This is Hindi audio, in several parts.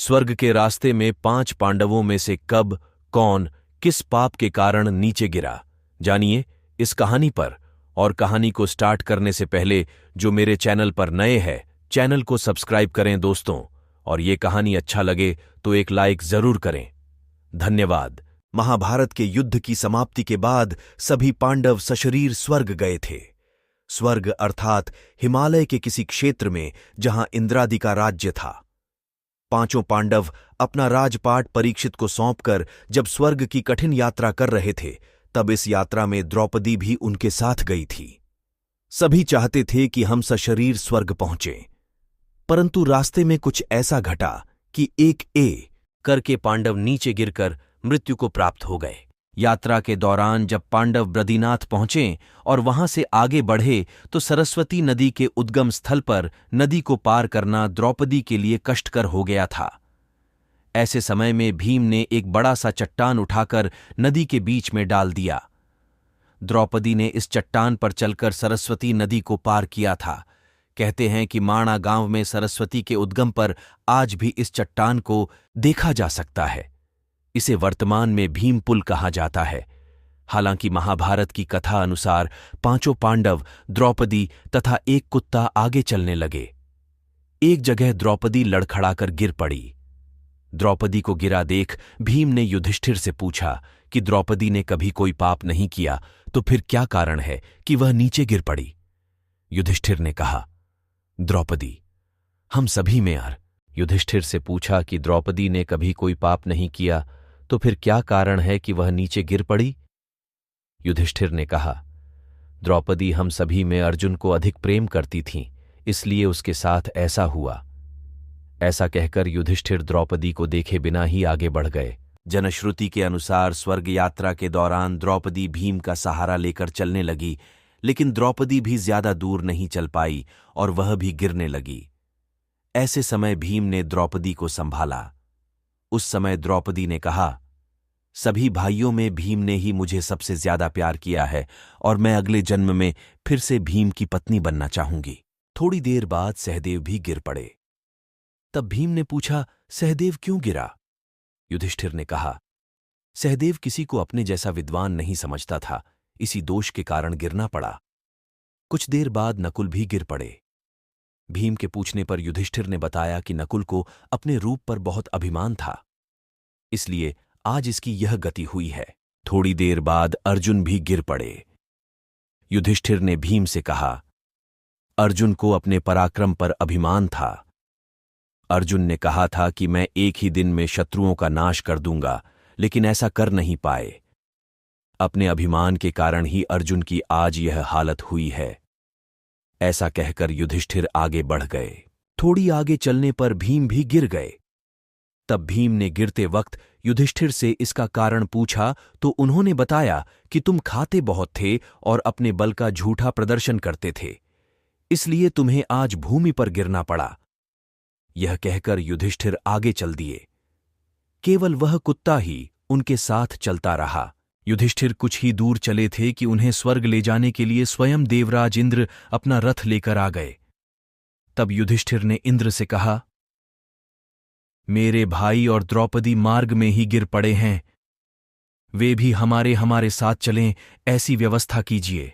स्वर्ग के रास्ते में 5 पांडवों में से कब, कौन, किस पाप के कारण नीचे गिरा, जानिए इस कहानी पर। और कहानी को स्टार्ट करने से पहले जो मेरे चैनल पर नए हैं, चैनल को सब्सक्राइब करें दोस्तों, और ये कहानी अच्छा लगे तो एक लाइक जरूर करें। धन्यवाद। महाभारत के युद्ध की समाप्ति के बाद सभी पांडव सशरीर स्वर्ग गए थे। स्वर्ग अर्थात हिमालय के किसी क्षेत्र में जहां इंद्रादि का राज्य था। 5 पांडव अपना राजपाट परीक्षित को सौंपकर जब स्वर्ग की कठिन यात्रा कर रहे थे, तब इस यात्रा में द्रौपदी भी उनके साथ गई थी। सभी चाहते थे कि हम सशरीर स्वर्ग पहुंचें, परंतु रास्ते में कुछ ऐसा घटा कि एक करके पांडव नीचे गिरकर मृत्यु को प्राप्त हो गए। यात्रा के दौरान जब पांडव बद्रीनाथ पहुंचे और वहां से आगे बढ़े तो सरस्वती नदी के उद्गम स्थल पर नदी को पार करना द्रौपदी के लिए कष्टकर हो गया था। ऐसे समय में भीम ने एक बड़ा सा चट्टान उठाकर नदी के बीच में डाल दिया। द्रौपदी ने इस चट्टान पर चलकर सरस्वती नदी को पार किया था। कहते हैं कि माणा गांव में सरस्वती के उद्गम पर आज भी इस चट्टान को देखा जा सकता है। इसे वर्तमान में भीम पुल कहा जाता है। हालांकि महाभारत की कथा अनुसार 5 पांडव, द्रौपदी तथा एक कुत्ता आगे चलने लगे। एक जगह द्रौपदी लड़खड़ाकर गिर पड़ी। द्रौपदी को गिरा देख भीम ने युधिष्ठिर से पूछा कि द्रौपदी ने कभी कोई पाप नहीं किया, तो फिर क्या कारण है कि वह नीचे गिर पड़ी। युधिष्ठिर ने कहा, द्रौपदी हम सभी में युधिष्ठिर से पूछा कि द्रौपदी ने कभी कोई पाप नहीं किया, तो फिर क्या कारण है कि वह नीचे गिर पड़ी। युधिष्ठिर ने कहा, द्रौपदी हम सभी में अर्जुन को अधिक प्रेम करती थीं, इसलिए उसके साथ ऐसा हुआ। ऐसा कहकर युधिष्ठिर द्रौपदी को देखे बिना ही आगे बढ़ गए। जनश्रुति के अनुसार स्वर्ग यात्रा के दौरान द्रौपदी भीम का सहारा लेकर चलने लगी, लेकिन द्रौपदी भी ज्यादा दूर नहीं चल पाई और वह भी गिरने लगी। ऐसे समय भीम ने द्रौपदी को संभाला। उस समय द्रौपदी ने कहा, सभी भाइयों में भीम ने ही मुझे सबसे ज्यादा प्यार किया है और मैं अगले जन्म में फिर से भीम की पत्नी बनना चाहूंगी। थोड़ी देर बाद सहदेव भी गिर पड़े। तब भीम ने पूछा, सहदेव क्यों गिरा? युधिष्ठिर ने कहा, सहदेव किसी को अपने जैसा विद्वान नहीं समझता था, इसी दोष के कारण गिरना पड़ा। कुछ देर बाद नकुल भी गिर पड़े। भीम के पूछने पर युधिष्ठिर ने बताया कि नकुल को अपने रूप पर बहुत अभिमान था, इसलिए आज इसकी यह गति हुई है। थोड़ी देर बाद अर्जुन भी गिर पड़े। युधिष्ठिर ने भीम से कहा, अर्जुन को अपने पराक्रम पर अभिमान था। अर्जुन ने कहा था कि मैं एक ही दिन में शत्रुओं का नाश कर दूंगा, लेकिन ऐसा कर नहीं पाए। अपने अभिमान के कारण ही अर्जुन की आज यह हालत हुई है। ऐसा कहकर युधिष्ठिर आगे बढ़ गए। थोड़ी आगे चलने पर भीम भी गिर गए। तब भीम ने गिरते वक्त युधिष्ठिर से इसका कारण पूछा तो उन्होंने बताया कि तुम खाते बहुत थे और अपने बल का झूठा प्रदर्शन करते थे, इसलिए तुम्हें आज भूमि पर गिरना पड़ा। यह कहकर युधिष्ठिर आगे चल दिए। केवल वह कुत्ता ही उनके साथ चलता रहा। युधिष्ठिर कुछ ही दूर चले थे कि उन्हें स्वर्ग ले जाने के लिए स्वयं देवराज इंद्र अपना रथ लेकर आ गए। तब युधिष्ठिर ने इंद्र से कहा, मेरे भाई और द्रौपदी मार्ग में ही गिर पड़े हैं, वे भी हमारे साथ चलें, ऐसी व्यवस्था कीजिए।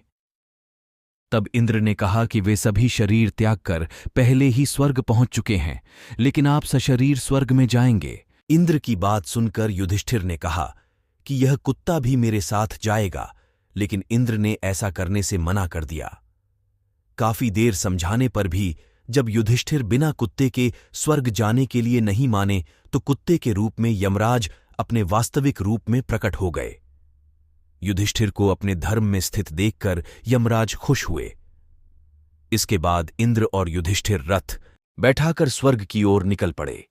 तब इंद्र ने कहा कि वे सभी शरीर त्याग कर पहले ही स्वर्ग पहुंच चुके हैं, लेकिन आप सशरीर स्वर्ग में जाएंगे। इंद्र की बात सुनकर युधिष्ठिर ने कहा कि यह कुत्ता भी मेरे साथ जाएगा, लेकिन इंद्र ने ऐसा करने से मना कर दिया। काफी देर समझाने पर भी जब युधिष्ठिर बिना कुत्ते के स्वर्ग जाने के लिए नहीं माने, तो कुत्ते के रूप में यमराज अपने वास्तविक रूप में प्रकट हो गए। युधिष्ठिर को अपने धर्म में स्थित देखकर यमराज खुश हुए। इसके बाद इंद्र और युधिष्ठिर रथ बैठाकर स्वर्ग की ओर निकल पड़े।